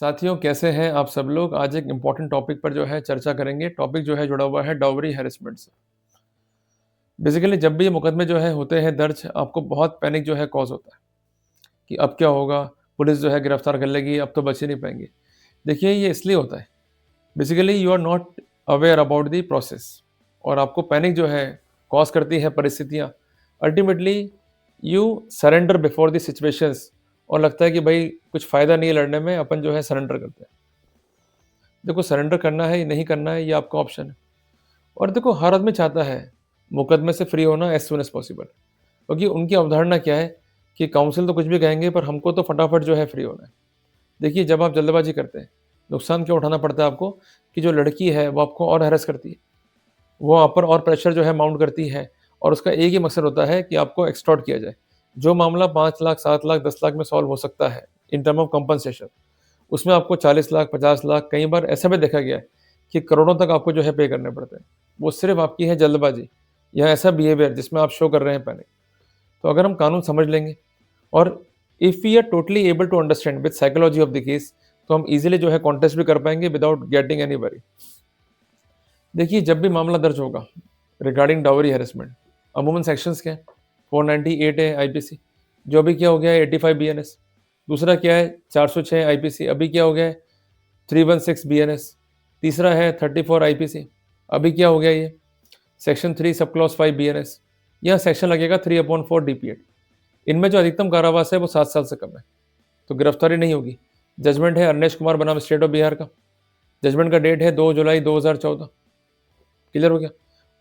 साथियों कैसे हैं आप सब लोग? आज एक इम्पोर्टेंट टॉपिक पर जो है चर्चा करेंगे। टॉपिक जो है जुड़ा हुआ है डाउरी हैरेसमेंट से। बेसिकली जब भी ये मुकदमे जो है होते हैं दर्ज, आपको बहुत पैनिक जो है कॉज़ होता है कि अब क्या होगा? पुलिस जो है गिरफ्तार कर लेगी, अब तो बच ही नहीं पाएँगे। देखिए ये इसलिए होता है, basically you are not aware about the process और आपको पैनिक जो है कॉज़ करती है परिस्थितियाँ। Ultimately you surrender before the situations और लगता है कि भई कुछ फ़ायदा नहीं है लड़ने में, अपन जो है सरेंडर करते हैं। देखो सरेंडर करना है या नहीं करना है ये आपका ऑप्शन है। और देखो हर आदमी चाहता है मुकदमे से फ्री होना एज़ सून एज़ पॉसिबल, क्योंकि उनकी अवधारणा क्या है कि काउंसिल तो कुछ भी कहेंगे पर हमको तो फटाफट जो है फ्री होना है। देखिए जब आप जल्दबाज़ी करते हैं, नुकसान क्या उठाना पड़ता है आपको कि जो लड़की है वो आपको और हैरेस करती है। वो आप पर और प्रेशर जो है माउंट करती है और उसका एक ही मकसद होता है कि आपको एक्सटॉर्ट किया जाए। जो मामला 5 लाख, 7 लाख, 10 लाख में सॉल्व हो सकता है इन टर्म ऑफ कंपनसेशन, उसमें आपको 40 लाख, 50 लाख, कई बार ऐसा भी देखा गया है कि करोड़ों तक आपको जो है पे करने पड़ते हैं। वो सिर्फ़ आपकी है जल्दबाज़ी या ऐसा बिहेवियर जिसमें आप शो कर रहे हैं पैनिक। तो अगर हम कानून समझ लेंगे और if we are totally able to understand with psychology of the case, तो हम ईज़िली जो है कॉन्टेस्ट भी कर पाएँगे विदाउट गेटिंग एनी वरी। देखिए जब भी मामला दर्ज होगा रिगार्डिंग डाउरी हैरेसमेंट, अमूमन सेक्शंस क्या है? 498 है आईपीसी, जो अभी क्या हो गया है 85 बीएनएस। दूसरा क्या है 406 आईपीसी, अभी क्या हो गया है 316 बीएनएस। तीसरा है 34 आईपीसी, अभी क्या हो गया ये सेक्शन 3 सब क्लॉज 5 बीएनएस। यहाँ सेक्शन लगेगा 3/4 डीपीएड। इनमें जो अधिकतम कारावास है वो 7 साल से कम है, तो गिरफ्तारी नहीं होगी। जजमेंट है अरनेश कुमार बनाम स्टेट ऑफ बिहार का। जजमेंट का डेट है 2 जुलाई 2014। क्लियर हो गया?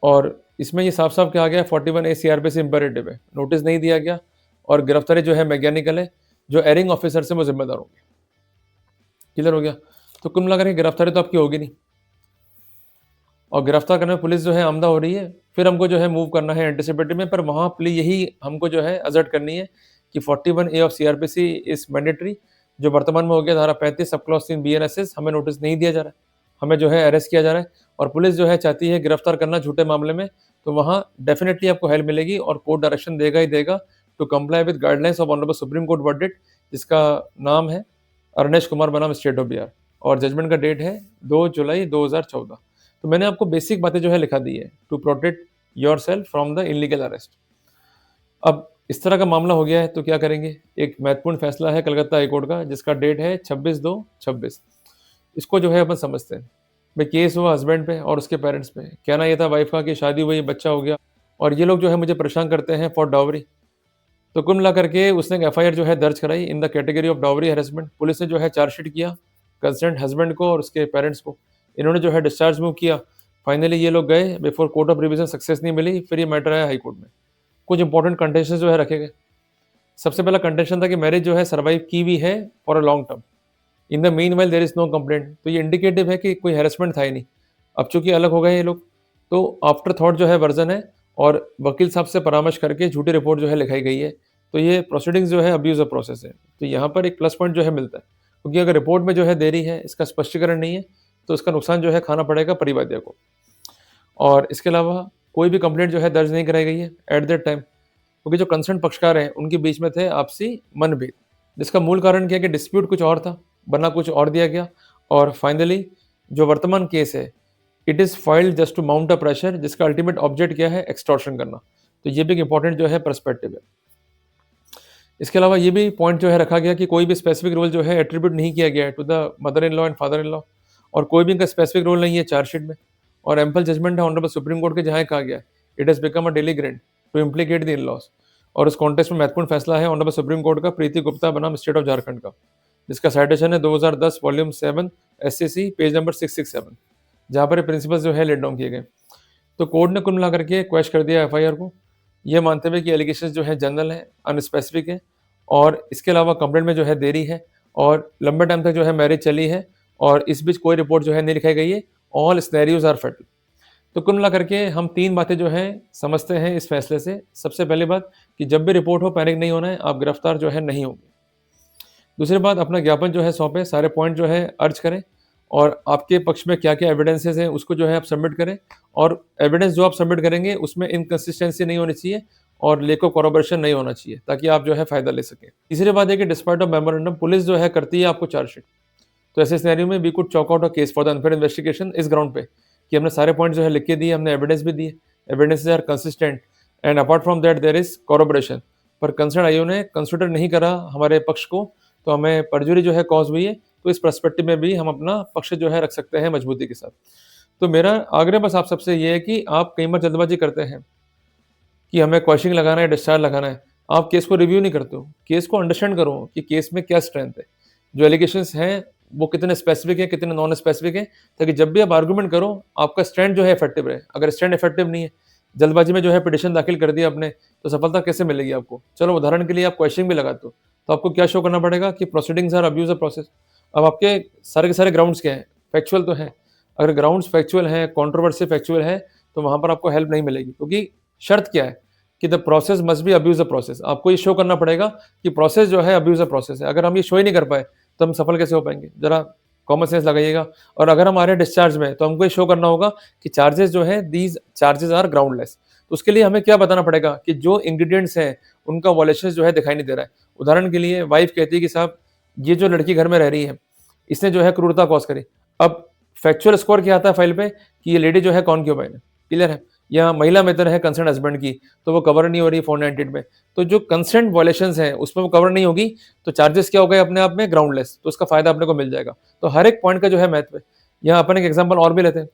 और इसमें ये साफ-साफ कहा गया है 41 ए सीआरपीसी इम्पेरेटिव है, नोटिस नहीं दिया गया और गिरफ्तारी जो है मैकेनिकल है, जो एरिंग ऑफिसर से वो ज़िम्मेदार होंगे। क्लियर हो गया? तो कुल मिलाकर के गिरफ्तारी तो आपकी होगी नहीं और गिरफ्तार करने में पुलिस जो है आमदा हो रही है, फिर हमको जो है मूव करना है एंटीसिपेटरी में, पर वहाँ प्ली यही हमको जो है असर्ट करनी है कि 41 ए ऑफ सीआरपीसी इज़ मैंडेटरी, जो वर्तमान में हो गया धारा 35 सब क्लॉज 3 बीएनएसएस। हमें नोटिस नहीं दिया जा रहा है, हमें जो है अरेस्ट किया जा रहा है और पुलिस जो है चाहती है गिरफ्तार करना झूठे मामले में, तो वहाँ डेफिनिटली आपको हेल्प मिलेगी और कोर्ट डायरेक्शन देगा ही देगा to comply with guidelines of honourable supreme court verdict, जिसका नाम है अरनेश कुमार बनाम स्टेट ऑफ बिहार और जजमेंट का डेट है 2 जुलाई 2014। तो मैंने आपको बेसिक बातें जो है लिखा दी है to protect yourself from the illegal arrest. अब इस तरह का मामला हो गया है तो क्या करेंगे? एक महत्वपूर्ण फैसला है कलकत्ता हाई कोर्ट का जिसका डेट है 26/2/26। इसको जो है अपन समझते हैं। भाई केस हुआ हस्बैंड पे और उसके पेरेंट्स पे। कहना ये था वाइफ का कि शादी हुई, बच्चा हो गया और ये लोग जो है मुझे परेशान करते हैं फॉर डाउरी। तो कुल मिला करके उसने एक एफआईआर जो है दर्ज कराई in the category of dowry harassment. Police ने जो है चार्जशीट किया कंसर्न्ड हस्बैंड को और उसके पेरेंट्स को। इन्होंने जो है डिस्चार्ज मूव किया। फाइनली ये लोग गए before court of revision, success नहीं मिली, फिर ये मैटर आया हाई कोर्ट में। कुछ इंपॉर्टेंट कंडीशन जो है रखे गए। सबसे पहला कंडीशन था कि मैरिज जो है सर्वाइव की हुई है for a long term. In the meanwhile there is no complaint, तो ये इंडिकेटिव है कि कोई हेरसमेंट था ही नहीं। अब चूंकि अलग हो गए ये लोग, तो आफ्टर थॉट जो है वर्जन है और वकील साहब से परामर्श करके झूठी रिपोर्ट जो है लिखाई गई है। तो ये प्रोसीडिंग्स जो है अब्यूज ऑफ प्रोसेस है। तो यहाँ पर एक प्लस पॉइंट जो है मिलता है, क्योंकि अगर रिपोर्ट में जो है देरी है, इसका स्पष्टीकरण नहीं है, तो इसका नुकसान जो है खाना पड़ेगा परिवादियों को। और इसके अलावा कोई भी कंप्लेंट जो है दर्ज नहीं कराई गई है एट दैट टाइम, क्योंकि जो कंसर्न पक्षकार हैं उनके बीच में थे आपसी मनभेद, जिसका मूल कारण क्या है कि डिस्प्यूट कुछ और था, बना कुछ और दिया गया और फाइनली जो वर्तमान केस है it is filed just to mount a pressure, जिसका अल्टीमेट ऑब्जेक्ट क्या है एक्सटॉर्शन करना। तो ये भी एक इंपॉर्टेंट जो है पर्सपेक्टिव है। इसके अलावा ये भी पॉइंट जो है रखा गया कि कोई भी स्पेसिफिक रोल जो है एट्रीब्यूट नहीं किया गया है to the mother in law and father in law, और कोई भी इनका स्पेसिफिक रोल नहीं है चार्जशीट में। और एम्पल जजमेंट है ऑनरेबल सुप्रीम कोर्ट के, जहाँ कहा गया it has become a daily grant to implicate the in laws. और इस कॉन्टेक्स्ट में महत्वपूर्ण फैसला है ऑनरेबल सुप्रीम कोर्ट का प्रीति गुप्ता बनाम स्टेट ऑफ झारखंड का, जिसका साइटेशन है 2010 वॉल्यूम 7 एससीसी पेज नंबर 667, जहाँ पर प्रिंसिपल्स जो है लेट डाउन किए गए। तो कोर्ट ने कुल मिला करके क्वेश्चन कर दिया एफआईआर को, ये मानते हुए कि एलिगेशंस जो है जनरल है, अनस्पेसिफिक है और इसके अलावा कंप्लेंट में जो है देरी है और लंबे टाइम तक जो है मैरिज चली है और इस बीच कोई रिपोर्ट जो है नहीं लिखाई गई है। All scenarios are fatal. तो कुल मिला करके हम 3 बातें जो हैं समझते हैं इस फैसले से। सबसे पहली बात कि जब भी रिपोर्ट हो पैनिक नहीं होना है, आप गिरफ्तार जो है नहीं होंगे। दूसरी बात, अपना ज्ञापन जो है सौंपें, सारे पॉइंट जो है अर्ज करें और आपके पक्ष में क्या-क्या एविडेंसेस हैं उसको जो है आप सबमिट करें और एविडेंस जो आप सबमिट करेंगे उसमें इनकंसिस्टेंसी नहीं होनी चाहिए और लैक ऑफ कोरबोरेशन नहीं होना चाहिए, ताकि आप जो है फ़ायदा ले सकें। तीसरी बात है कि डिस्पाइट ऑफ मेमोरेंडम पुलिस जो है करती है आपको चार्जशीट। तो ऐसे सिनेरियो में we could chalk out a case for the unfair investigation इस ग्राउंड पे कि हमने सारे पॉइंट जो है लिख के दिए, हमने एविडेंस भी दिए, evidences are consistent and apart from that there is corroboration. पर कंसर्न आईओ ने कंसिडर नहीं करा हमारे पक्ष को, तो हमें परजुरी जो है कॉज हुई है। तो इस पर्सपेक्टिव में भी हम अपना पक्ष जो है रख सकते हैं मजबूती के साथ। तो मेरा आग्रह बस आप सबसे ये है कि आप कई बार जल्दबाजी करते हैं कि हमें क्वेश्चनिंग लगाना है, डिस्चार्ज लगाना है। आप केस को रिव्यू नहीं करते हो, केस को अंडरस्टैंड करो कि केस में क्या स्ट्रेंथ है, जो एलिगेशंस हैं वो कितने स्पेसिफिक है, कितने नॉन स्पेसिफिक है, ताकि जब भी आप आर्गुमेंट करो आपका स्टैंड जो है इफेक्टिव रहे। अगर स्टैंड इफेक्टिव नहीं है, जल्दबाजी में जो है पिटिशन दाखिल कर दिया आपने, तो सफलता कैसे मिलेगी आपको? चलो उदाहरण के लिए आप क्वेश्चनिंग भी लगाते हो, तो आपको क्या शो करना पड़ेगा कि proceedings are abuse of process. अब आपके सारे के सारे ग्राउंड्स क्या हैं? फैक्चुअल तो हैं। अगर ग्राउंड्स फैक्चुअल हैं, कंट्रोवर्सी फैक्चुअल है, तो वहाँ पर आपको हेल्प नहीं मिलेगी, क्योंकि शर्त क्या है कि the process must be abuse of process. आपको ये शो करना पड़ेगा कि प्रोसेस जो है अब्यूज ऑफ प्रोसेस है। अगर हम ये शो ही नहीं कर पाए, तो हम सफल कैसे हो पाएंगे? जरा कॉमन सेंस लगाइएगा। और अगर हम आ रहे हैं डिस्चार्ज में, तो हमको ये शो करना होगा कि चार्जेस जो है दीज चार्जेस आर ग्राउंडलेस। तो उसके लिए हमें क्या बताना पड़ेगा कि जो इंग्रेडिएंट्स हैं उनका वॉलेशन जो है दिखाई नहीं दे रहा है। उदाहरण के लिए वाइफ कहती है कि साहब ये जो लड़की घर में रह रही है, इसने जो है क्रूरता कॉज करी। अब फैक्चुअल स्कोर क्या आता है फाइल पे कि ये लेडी जो है कॉन्क्यूबाइन है, क्लियर है, या महिला मित्र है कंसर्न हस्बैंड की, तो वो कवर नहीं हो रही 498 में। तो जो कंसेंट वॉयलेशंस हैं उसमें वो कवर नहीं होगी, तो चार्जेस क्या हो गए अपने आप में ग्राउंडलेस, तो उसका फायदा अपने को मिल जाएगा। तो हर एक पॉइंट का जो है महत्व है। यहाँ अपन एक एग्जाम्पल और भी लेते हैं।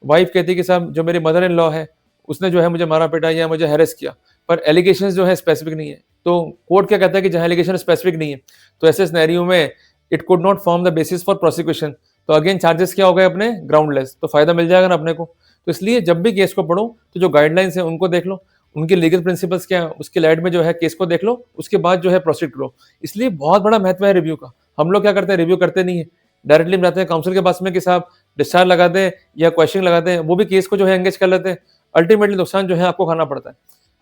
वाइफ कहती है कि साहब जो मेरी मदर इन लॉ है उसने जो है मुझे मारा पीटा या मुझे हैरेस किया, पर एलिगेशन जो है स्पेसिफिक नहीं है। तो कोर्ट क्या कहता है कि जहाँ एलिगेशन स्पेसिफिक नहीं है, तो ऐसे सिनेरियो में it could not form the basis for prosecution. तो अगेन चार्जेस क्या हो गए अपने ग्राउंडलेस, तो फायदा मिल जाएगा ना अपने को। तो इसलिए जब भी केस को पढ़ो, तो जो गाइडलाइंस है उनको देख लो, उनके लीगल प्रिंसिपल्स क्या है उसके लाइट में जो है केस को देख लो, उसके बाद जो है प्रोसीड करो। इसलिए बहुत बड़ा महत्व है रिव्यू का। हम लोग क्या करते हैं, रिव्यू करते नहीं है, डायरेक्टली जाते हैं काउंसिल के पास में कि साहब डिस्चार्ज लगा दें या क्वेश्चन लगाते हैं, वो भी केस को जो है एंगेज कर लेते हैं। अल्टीमेटली नुकसान जो है आपको खाना पड़ता है।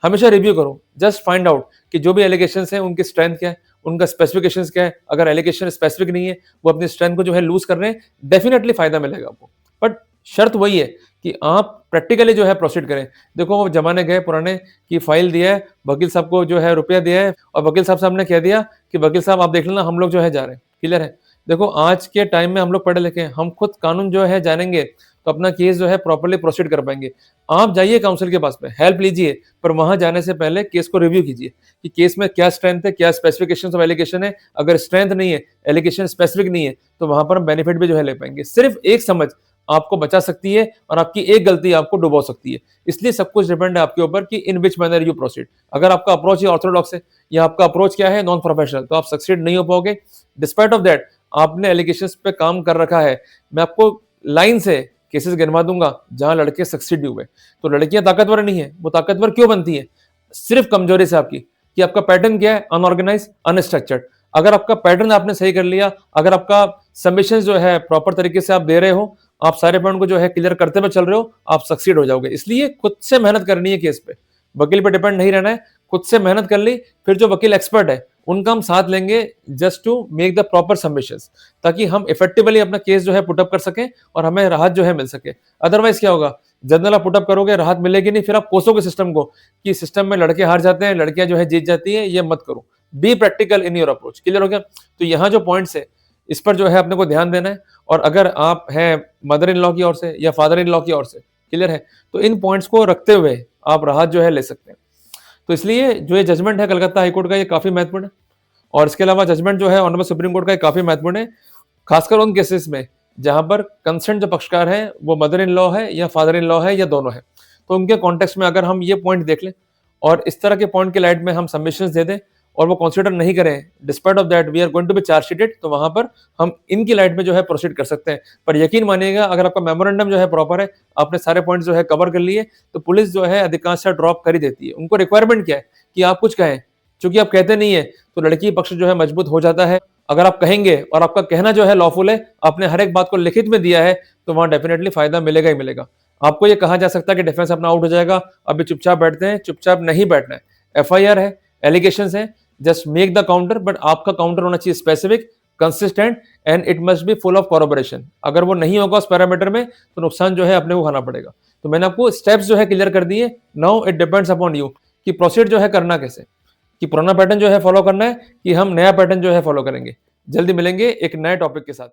हमेशा रिव्यू करो, जस्ट फाइंड आउट कि जो भी एलिगेशन है उनकी स्ट्रेंथ क्या है, उनका स्पेसिफिकेशन क्या है। अगर एलिगेशन स्पेसिफिक नहीं है, वो अपनी स्ट्रेंथ को जो है लूज कर रहे हैं, डेफिनेटली फायदा मिलेगा आपको। बट शर्त वही है कि आप प्रैक्टिकली जो है प्रोसीड करें। देखो वो जमाने गए पुराने कि फाइल दिया है, वकील साहब को जो है रुपया दिया है, और वकील साहब ने कह दिया कि वकील साहब आप देख लेना, हम लोग जो है जा रहे हैं, क्लियर है। देखो आज के टाइम में हम लोग पढ़े लिखे हैं, हम खुद कानून जो है जानेंगे, तो अपना केस जो है प्रॉपर्ली प्रोसीड कर पाएंगे। आप जाइए काउंसिल के पास में, हेल्प लीजिए, पर वहां जाने से पहले केस को रिव्यू कीजिए कि केस में क्या स्ट्रेंथ है, क्या स्पेसिफिकेशंस ऑफ एलिगेशन है। अगर स्ट्रेंथ नहीं है, एलिगेशन स्पेसिफिक नहीं है, तो वहां पर हम बेनिफिट भी जो है ले पाएंगे। सिर्फ एक समझ आपको बचा सकती है और आपकी एक गलती आपको डुबो सकती है। इसलिए सब कुछ डिपेंड है आपके ऊपर कि इन विच मैनर यू प्रोसीड। अगर आपका अप्रोच ही ऑर्थोडॉक्स है या आपका अप्रोच क्या है नॉन प्रोफेशनल, तो आप सक्सीड नहीं हो पाओगे। डिस्पाइट ऑफ दैट आपने एलिगेशंस पे काम कर रखा है। मैं आपको लाइन से केसेस गिनवा दूंगा जहां लड़के सक्सीड हुए। तो लड़कियां ताकतवर नहीं है, वो ताकतवर क्यों बनती है? सिर्फ कमजोरी से आपकी, कि आपका पैटर्न क्या है, अनऑर्गेनाइज अनस्ट्रक्चर्ड। अगर आपका पैटर्न आपने सही कर लिया, अगर आपका सबमिशन जो है प्रॉपर तरीके से आप दे रहे हो, आप सारे पॉइंट को जो है क्लियर करते हुए चल रहे हो, आप सक्सीड हो जाओगे। इसलिए खुद से मेहनत करनी है केस पे, वकील पे डिपेंड नहीं रहना है। खुद से मेहनत कर ली, फिर जो वकील एक्सपर्ट है उनका हम साथ लेंगे just to make the proper submissions, ताकि हम इफेक्टिवली अपना केस जो है पुटअप कर सकें और हमें राहत जो है मिल सके। अदरवाइज क्या होगा, जनरल आप पुटअप करोगे, राहत मिलेगी नहीं, फिर आप कोसोगे सिस्टम को कि सिस्टम में लड़के हार जाते हैं, लड़कियां जो है जीत जाती है। ये मत करो, be practical in your approach. Clear हो गया? तो यहाँ जो पॉइंट्स है इस पर जो है अपने को ध्यान देना है। और अगर आप हैं मदर इन लॉ की ओर से या फादर इन लॉ की ओर से, क्लियर है, तो इन पॉइंट्स को रखते हुए आप राहत जो है ले सकते हैं। तो इसलिए जो ये जजमेंट है कलकत्ता हाईकोर्ट का, ये काफी महत्वपूर्ण है। और इसके अलावा जजमेंट जो है ऑनरेबल सुप्रीम कोर्ट का, ये काफी महत्वपूर्ण है, खासकर उन केसेस में जहां पर कंसेंट जो पक्षकार है वो मदर इन लॉ है या फादर इन लॉ है या दोनों है। तो उनके कॉन्टेक्स्ट में अगर हम ये पॉइंट देख लें और इस तरह के पॉइंट के लाइट में हम सबमिशंस दे दें और वो कंसीडर नहीं करें, despite of that we are going to be chargesheeted, तो वहां पर हम इनकी लाइट में जो है प्रोसीड कर सकते हैं। पर यकीन मानिएगा, अगर आपका मेमोरेंडम जो है प्रॉपर है, आपने सारे पॉइंट जो है कवर कर लिए, तो पुलिस जो है अधिकांश ड्रॉप कर ही देती है। उनको रिक्वायरमेंट क्या है कि आप कुछ कहें, क्योंकि आप कहते नहीं है तो लड़की पक्ष जो है मजबूत हो जाता है। अगर आप कहेंगे और आपका कहना जो है लॉफुल है, आपने हर एक बात को लिखित में दिया है, तो वहां डेफिनेटली फायदा मिलेगा ही मिलेगा। आपको ये कहा जा सकता है कि डिफेंस अपना आउट हो जाएगा, अभी चुपचाप बैठते हैं, चुपचाप नहीं बैठना है। एफआईआर है, एलिगेशंस है, just make the counter, but आपका काउंटर होना चाहिए specific, consistent and it must be full of corroboration. अगर वो नहीं होगा उस पैरामीटर में, तो नुकसान जो है अपने को खाना पड़ेगा। तो मैंने आपको स्टेप्स जो है क्लियर कर दिए। Now it depends upon you कि प्रोसीड जो है करना कैसे, कि पुराना पैटर्न जो है फॉलो करना है कि हम नया पैटर्न जो है फॉलो करेंगे। जल्दी मिलेंगे एक नए टॉपिक के साथ।